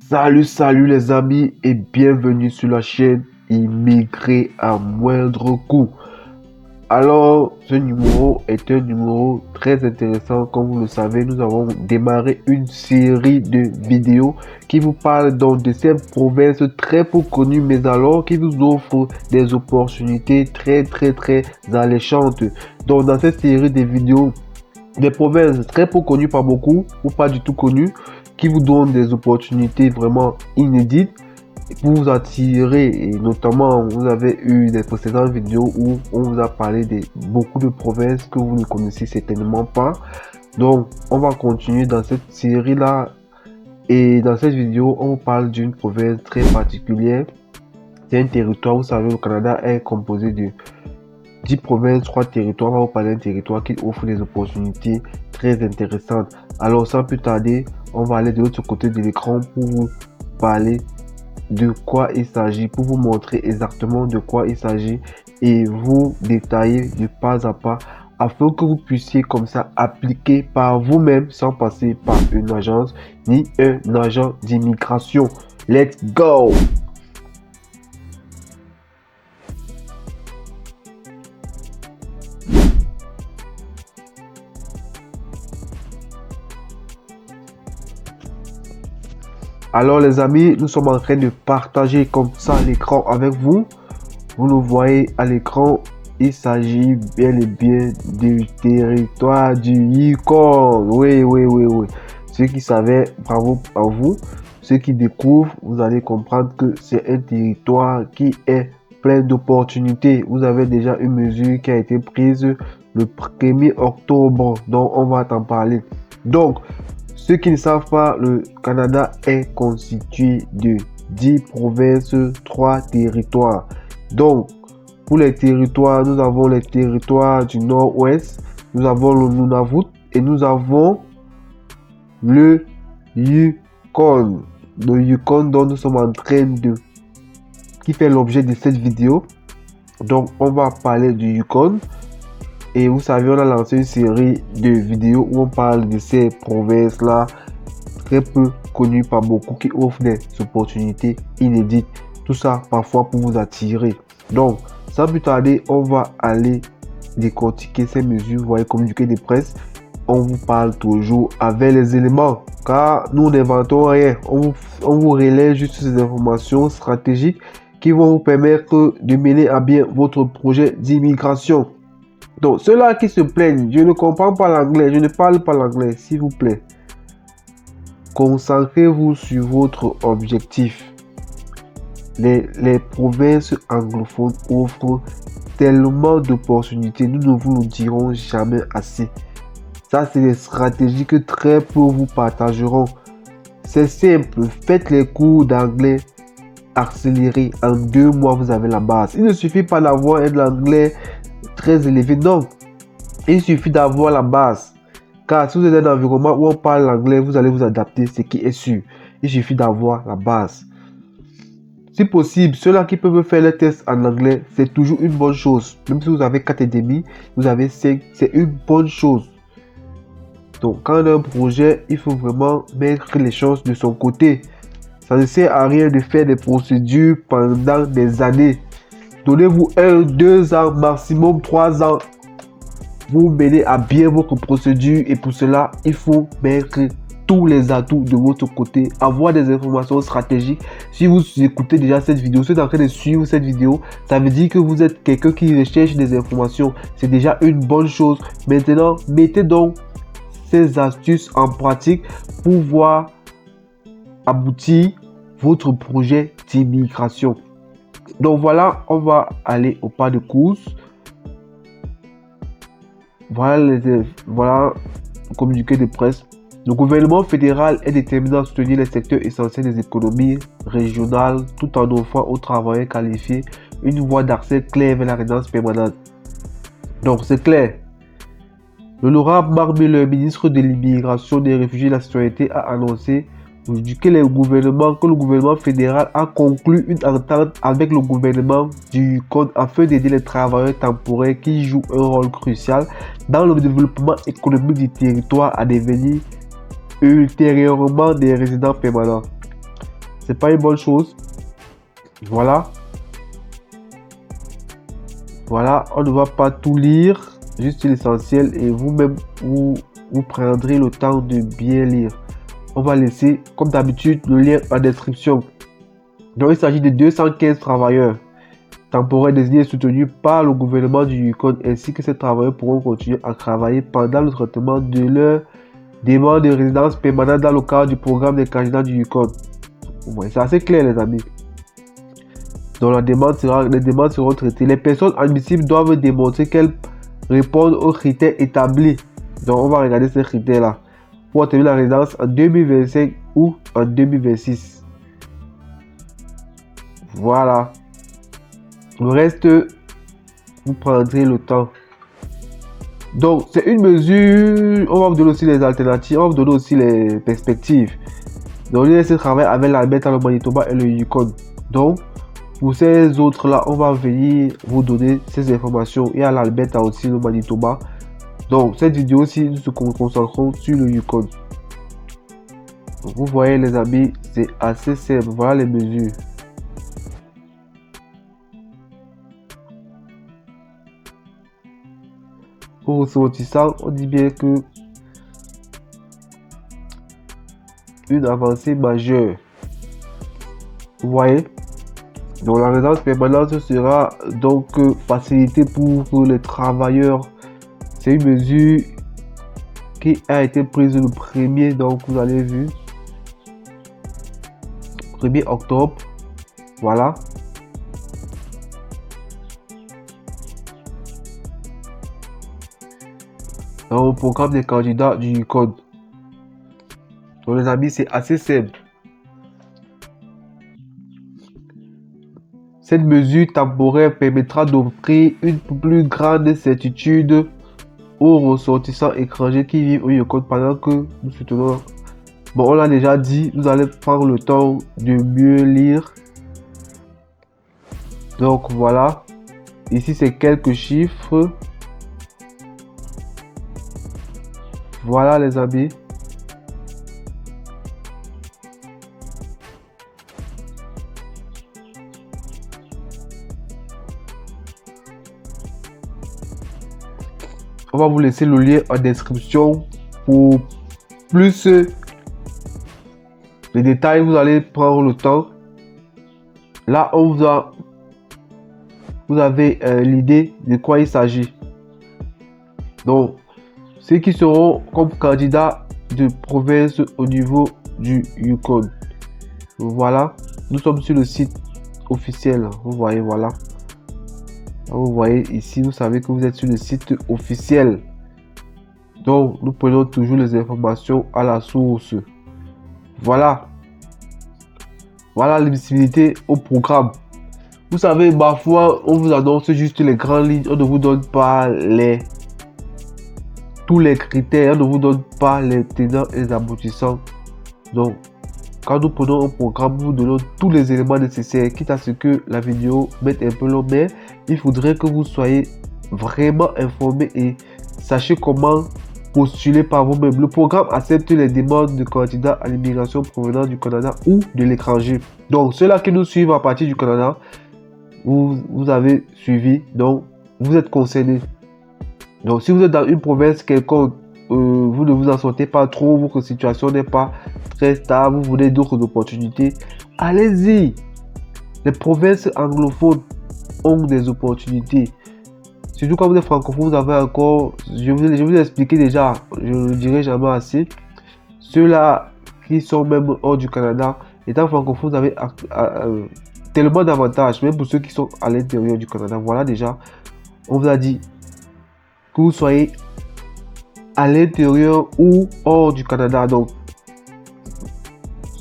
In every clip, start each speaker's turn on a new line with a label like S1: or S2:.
S1: Salut les amis et bienvenue sur la chaîne Immigrer à moindre coût. Alors, ce numéro est un numéro très intéressant. Comme vous le savez, nous avons démarré une série de vidéos qui vous parlent donc de ces provinces très peu connues, mais alors qui vous offrent des opportunités très alléchantes. Donc, dans cette série de vidéos, des provinces très peu connues par beaucoup ou pas du tout connues, qui vous donnent des opportunités vraiment inédites pour vous attirer. Et notamment, vous avez eu des précédentes vidéos où on vous a parlé de beaucoup de provinces que vous ne connaissez certainement pas. Donc, on va continuer dans cette série-là. Et dans cette vidéo, on vous parle d'une province très particulière. C'est un territoire, vous savez, le Canada est composé de 10 provinces, 3 territoires. On va vous parler d'un territoire qui offre des opportunités très intéressantes. Alors, sans plus tarder, on va aller de l'autre côté de l'écran pour vous parler de quoi il s'agit, pour vous montrer exactement de quoi il s'agit et vous détailler de pas à pas afin que vous puissiez comme ça appliquer par vous-même sans passer par une agence ni un agent d'immigration. Let's go! Alors les amis, nous sommes en train de partager comme ça l'écran avec vous. Vous le voyez à l'écran, il s'agit bel et bien du territoire du Yukon. Oui. Ceux qui savaient, bravo à vous. Ceux qui découvrent, vous allez comprendre que c'est un territoire qui est plein d'opportunités. Vous avez déjà une mesure qui a été prise le 1er octobre, dont on va t'en parler. Donc, ceux qui ne savent pas, le Canada est constitué de 10 provinces, 3 territoires. Donc, pour les territoires, nous avons les territoires du nord-ouest, nous avons le Nunavut et nous avons le Yukon. Le Yukon dont nous sommes en train de... qui fait l'objet de cette vidéo. Donc, on va parler du Yukon. Et vous savez, on a lancé une série de vidéos où on parle de ces provinces-là, très peu connues par beaucoup, qui offrent des opportunités inédites. Tout ça, parfois, pour vous attirer. Donc, sans plus tarder, on va aller décortiquer ces mesures. Vous voyez, communiqué de presse. On vous parle toujours avec les éléments, car nous n'inventons rien. On vous relaie juste ces informations stratégiques qui vont vous permettre de mener à bien votre projet d'immigration. Donc, ceux-là qui se plaignent, je ne comprends pas l'anglais, je ne parle pas l'anglais, s'il vous plaît. Concentrez-vous sur votre objectif. Les provinces anglophones offrent tellement d'opportunités, nous ne vous le dirons jamais assez. Ça, c'est des stratégies que très peu vous partageront. C'est simple, faites les cours d'anglais accélérés. En 2 mois, vous avez la base. Il ne suffit pas d'avoir un anglais très élevé, non. Il suffit d'avoir la base. Car si vous êtes dans un environnement où on parle l'anglais, vous allez vous adapter, ce qui est sûr. Il suffit d'avoir la base. Si possible, ceux-là qui peuvent faire les tests en anglais, c'est toujours une bonne chose. Même si vous avez 4,5, vous avez 5, c'est une bonne chose. Donc, quand on a un projet, il faut vraiment mettre les chances de son côté. Ça ne sert à rien de faire des procédures pendant des années. Donnez-vous 1, 2 ans, maximum 3 ans. Vous menez à bien votre procédure et pour cela, il faut mettre tous les atouts de votre côté, avoir des informations stratégiques. Si vous écoutez déjà cette vidéo, si vous êtes en train de suivre cette vidéo, ça veut dire que vous êtes quelqu'un qui recherche des informations. C'est déjà une bonne chose. Maintenant, mettez donc ces astuces en pratique pour voir aboutir votre projet d'immigration. Donc voilà, on va aller au pas de course. Voilà le communiqué de presse. Le gouvernement fédéral est déterminé à soutenir les secteurs essentiels des économies régionales tout en offrant aux travailleurs qualifiés une voie d'accès claire vers la résidence permanente. Donc c'est clair. L'honorable Marc Miller, ministre de l'immigration, des réfugiés et de la citoyenneté, a annoncé que le gouvernement fédéral a conclu une entente avec le gouvernement du Yukon afin d'aider les travailleurs temporaires qui jouent un rôle crucial dans le développement économique du territoire à devenir ultérieurement des résidents permanents. c'est pas une bonne chose. Voilà. Voilà, on ne va pas tout lire, juste l'essentiel, et vous-même, vous prendrez le temps de bien lire. On va laisser, comme d'habitude, le lien en description. Donc, il s'agit de 215 travailleurs temporaires désignés et soutenus par le gouvernement du Yukon, ainsi que ces travailleurs pourront continuer à travailler pendant le traitement de leur demande de résidence permanente dans le cadre du programme des candidats du Yukon. Ouais, c'est assez clair, les amis. Donc, les demandes seront traitées. Les personnes admissibles doivent démontrer qu'elles répondent aux critères établis. Donc, on va regarder ces critères-là pour obtenir la résidence en 2025 ou en 2026. Voilà. Le reste, vous prendrez le temps. Donc, c'est une mesure. On va vous donner aussi les alternatives. On va vous donner aussi les perspectives. Donc, l'UNSC travaille avec l'Alberta, le Manitoba et le Yukon. Donc, pour ces autres-là, on va venir vous donner ces informations. Et à l'Alberta aussi, le Manitoba. Donc, cette vidéo-ci, nous se concentrons sur le Yukon. Donc, vous voyez, les amis, c'est assez simple. Voilà les mesures. Pour ressortissant, on dit bien que une avancée majeure. Vous voyez? Donc, la résidence permanente sera donc facilitée pour les travailleurs. C'est une mesure qui a été prise le 1er, donc vous avez vu, 1er octobre, voilà. Dans le programme des candidats du Yukon. Donc les amis, c'est assez simple. Cette mesure temporaire permettra d'offrir une plus grande certitude aux ressortissants étrangers qui vivent au Yukon pendant que nous soutenons. Bon, on l'a déjà dit, vous allez prendre le temps de mieux lire. Donc voilà, ici c'est quelques chiffres. Voilà les amis. On va vous laisser le lien en description pour plus les détails. Vous allez prendre le temps. Là, vous avez l'idée de quoi il s'agit. Donc, ceux qui seront comme candidats de province au niveau du Yukon. Voilà, nous sommes sur le site officiel. Vous voyez, voilà. Vous voyez ici, vous savez que vous êtes sur le site officiel. Donc, nous prenons toujours les informations à la source. Voilà. Voilà l'éligibilité au programme. Vous savez, parfois, on vous annonce juste les grandes lignes. On ne vous donne pas tous les critères. On ne vous donne pas les tenants et les aboutissants. Donc, quand nous prenons un programme, nous vous donnons tous les éléments nécessaires, quitte à ce que la vidéo mette un peu long, mais il faudrait que vous soyez vraiment informé et sachez comment postuler par vous-même. Le programme accepte les demandes de candidats à l'immigration provenant du Canada ou de l'étranger. Donc, ceux-là qui nous suivent à partir du Canada, vous avez suivi, donc vous êtes concernés. Donc, si vous êtes dans une province quelconque, vous ne vous en sortez pas trop, votre situation n'est pas très stable, vous voulez d'autres opportunités, allez-y. Les provinces anglophones ont des opportunités. Surtout quand vous êtes francophone, vous avez encore, je vous ai expliqué déjà, je ne le dirai jamais assez. Ceux-là qui sont même hors du Canada, étant francophone, vous avez tellement d'avantages, même pour ceux qui sont à l'intérieur du Canada. Voilà déjà, on vous a dit que vous soyez à l'intérieur ou hors du Canada. Donc,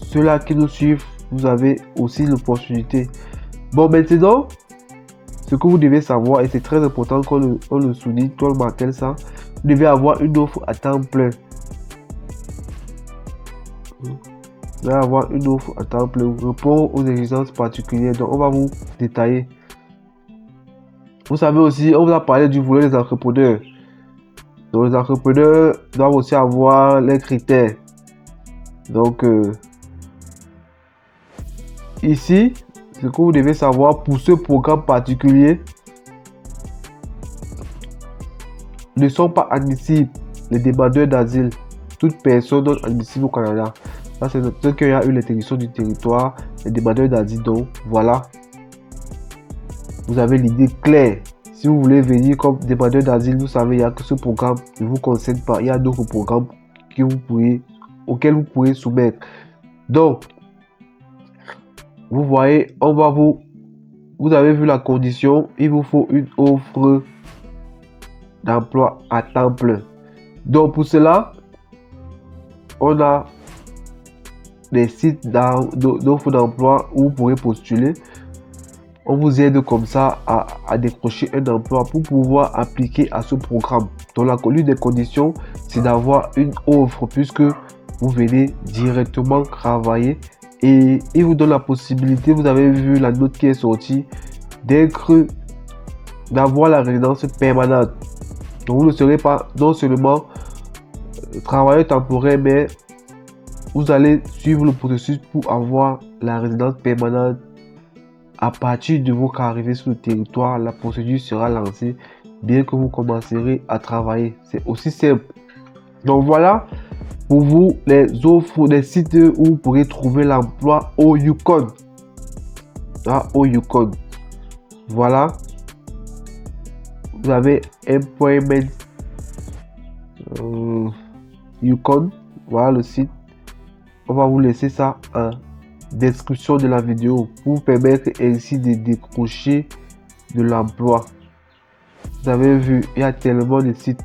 S1: ceux-là qui nous suivent, vous avez aussi l'opportunité. Bon, maintenant, ce que vous devez savoir, et c'est très important qu'on le souligne, tout le matin, ça, vous devez avoir une offre à temps plein. Vous devez avoir une offre à temps plein, répond aux exigences particulières. Donc, on va vous détailler. Vous savez aussi, on vous a parlé du volet des entrepreneurs. Donc, les entrepreneurs doivent aussi avoir les critères. Donc, ici, ce que vous devez savoir pour ce programme particulier, ne sont pas admissibles les demandeurs d'asile. Toute personne non admissible au Canada. Ça, c'est ceux qui ont eu l'interdiction du territoire, les demandeurs d'asile. Donc, voilà. Vous avez l'idée claire. Si vous voulez venir comme demandeur d'asile, vous savez, il n'y a que ce programme ne vous concerne pas. Il y a d'autres programmes auxquels vous pouvez soumettre. Donc, vous voyez, vous avez vu la condition. Il vous faut une offre d'emploi à temps plein. Donc, pour cela, on a des sites d'offres d'emploi où vous pourrez postuler. On vous aide comme ça à décrocher un emploi pour pouvoir appliquer à ce programme. Donc la l'une des conditions, c'est d'avoir une offre puisque vous venez directement travailler et il vous donne la possibilité, vous avez vu la note qui est sortie, d'avoir la résidence permanente. Donc vous ne serez pas non seulement travailleur temporaire, mais vous allez suivre le processus pour avoir la résidence permanente. À partir de votre arrivée sur le territoire, la procédure sera lancée bien que vous commencerez à travailler. C'est aussi simple. Donc voilà pour vous les offres des sites où vous pourrez trouver l'emploi au Yukon. Au Yukon. Voilà. Vous avez Employment Yukon. Voilà le site. On va vous laisser ça en description de la vidéo pour vous permettre ainsi de décrocher de l'emploi. Vous avez vu, il y a tellement de sites.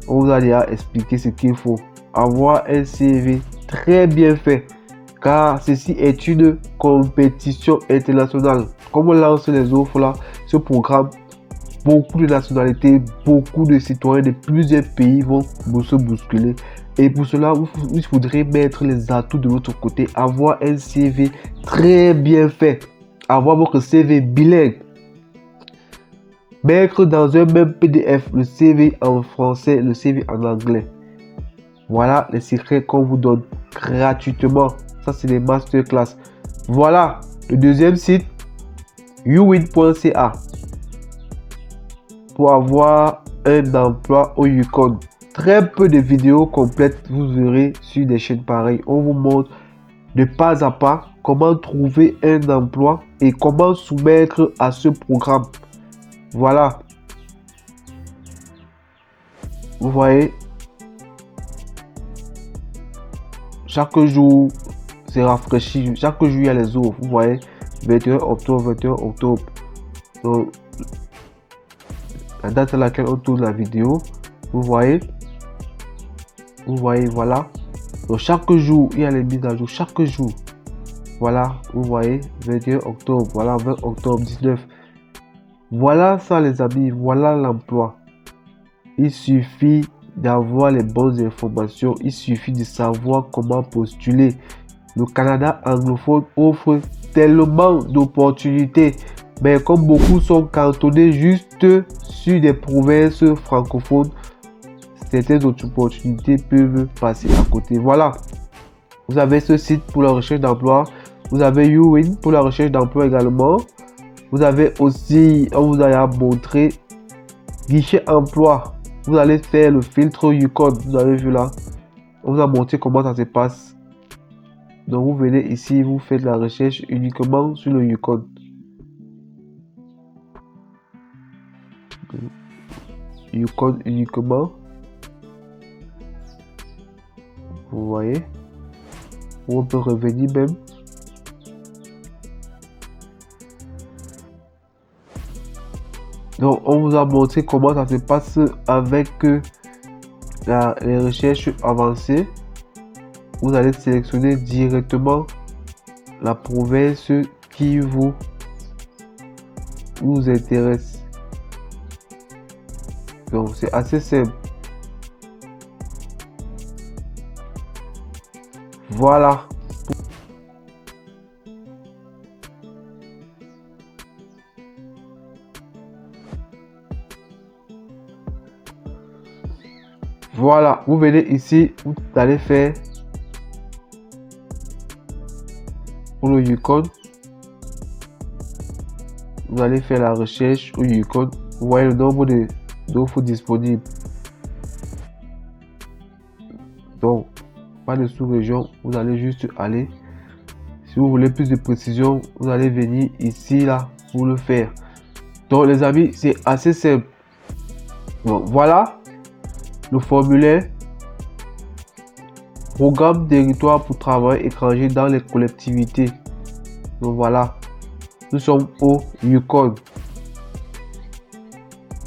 S1: On vous a déjà expliqué ce qu'il faut. Avoir un CV très bien fait, car ceci est une compétition internationale. Comme on lance les offres là, ce programme, beaucoup de nationalités, beaucoup de citoyens de plusieurs pays vont se bousculer. Et pour cela, il faudrait mettre les atouts de l'autre côté, avoir un CV très bien fait, avoir votre CV bilingue, mettre dans un même PDF le CV en français, le CV en anglais. Voilà les secrets qu'on vous donne gratuitement. Ça, c'est des masterclass. Voilà le deuxième site, uwin.ca, pour avoir un emploi au Yukon. Très peu de vidéos complètes vous verrez sur des chaînes pareilles. On vous montre de pas à pas comment trouver un emploi et comment soumettre à ce programme. Voilà. Vous voyez, chaque jour c'est rafraîchi. Chaque jour il y a les offres. Vous voyez, 21 octobre, 21 octobre. Donc, la date à laquelle on tourne la vidéo. Vous voyez, voilà. Donc chaque jour, il y a les mises à jour. Chaque jour. Voilà, vous voyez, 21 octobre. Voilà, 20 octobre, 19. Voilà ça les amis. Voilà l'emploi. Il suffit d'avoir les bonnes informations. Il suffit de savoir comment postuler. Le Canada anglophone offre tellement d'opportunités. Mais comme beaucoup sont cantonnés juste sur des provinces francophones, certaines autres opportunités peuvent passer à côté. Voilà. Vous avez ce site pour la recherche d'emploi. Vous avez uwin pour la recherche d'emploi également. Vous avez aussi, on vous a montré, guichet emploi. Vous allez faire le filtre Yukon. Vous avez vu là. On vous a montré comment ça se passe. Donc vous venez ici, vous faites la recherche uniquement sur le Yukon. Yukon uniquement. Vous voyez. On peut revenir même. Donc on vous a montré comment ça se passe avec les recherches avancées. Vous allez sélectionner directement la province qui vous intéresse. Donc c'est assez simple. Voilà. Voilà, vous venez ici, vous allez faire pour le Yukon. Vous allez faire la recherche au Yukon. Vous voyez le nombre d'offres disponibles. Donc, pas de sous-région. Vous allez juste aller. Si vous voulez plus de précision, vous allez venir ici, là, pour le faire. Donc, les amis, c'est assez simple. Donc, voilà le formulaire. Programme territoire pour travail étranger dans les collectivités. Donc, voilà. Nous sommes au Yukon.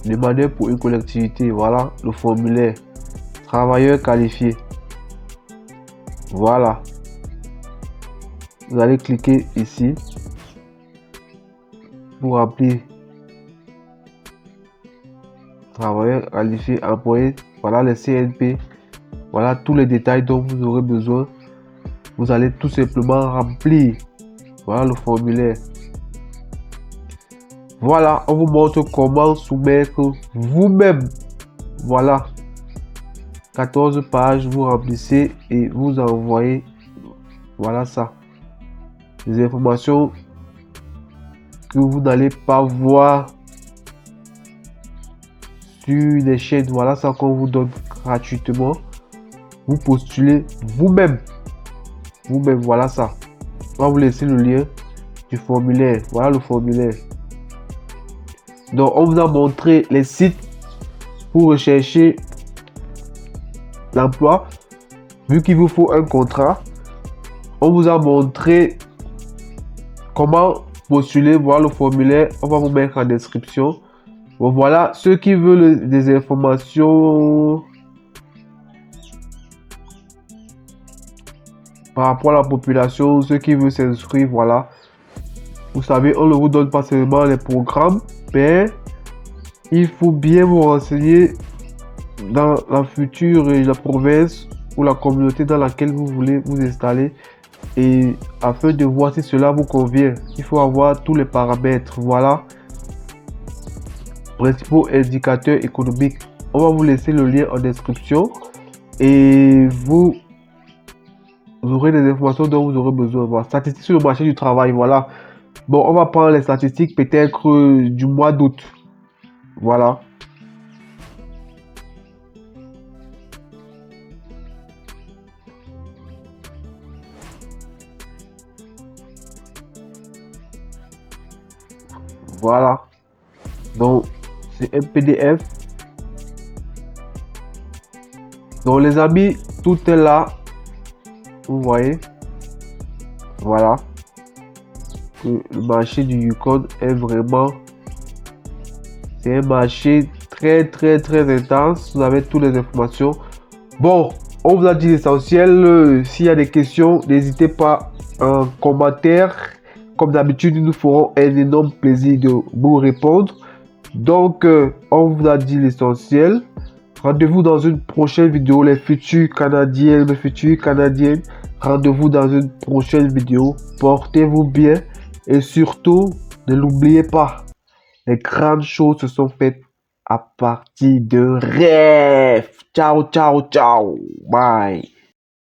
S1: Demander pour une collectivité. Voilà le formulaire. Travailleur qualifié. Voilà. Vous allez cliquer ici pour remplir. Travailleur qualifié, employé. Voilà les CNP. Voilà tous les détails dont vous aurez besoin. Vous allez tout simplement remplir. Voilà le formulaire. Voilà, on vous montre comment soumettre vous-même. Voilà. 14 pages, vous remplissez et vous envoyez. Voilà ça. Les informations que vous n'allez pas voir sur les chaînes. Voilà ça qu'on vous donne gratuitement. Vous postulez vous-même. Vous-même, voilà ça. On va vous laisser le lien du formulaire. Voilà le formulaire. Donc, on vous a montré les sites pour rechercher l'emploi. Vu qu'il vous faut un contrat, on vous a montré comment postuler. Voilà le formulaire. On va vous mettre en description. Bon, voilà, ceux qui veulent des informations par rapport à la population, ceux qui veulent s'inscrire, voilà. Vous savez, on ne vous donne pas seulement les programmes, mais il faut bien vous renseigner dans la future la province ou la communauté dans laquelle vous voulez vous installer, et afin de voir si cela vous convient, il faut avoir tous les paramètres. Voilà, principaux indicateurs économiques. On va vous laisser le lien en description et vous aurez les informations dont vous aurez besoin. Voilà. Statistiques sur le marché du travail. Voilà. Bon, on va prendre les statistiques peut-être du mois d'août. Voilà. Voilà. Donc, c'est un PDF. Donc, les amis, tout est là. Vous voyez. Voilà. Le marché du Yukon est vraiment... C'est un marché très intense. Vous avez toutes les informations. Bon, on vous a dit l'essentiel. S'il y a des questions, n'hésitez pas en commentaire. Comme d'habitude, nous ferons un énorme plaisir de vous répondre. Donc, on vous a dit l'essentiel. Rendez-vous dans une prochaine vidéo. Les futurs Canadiens, les futures Canadiennes, rendez-vous dans une prochaine vidéo. Portez-vous bien. Et surtout, ne l'oubliez pas. Les grandes choses se sont faites à partir de rêves. Ciao. Bye.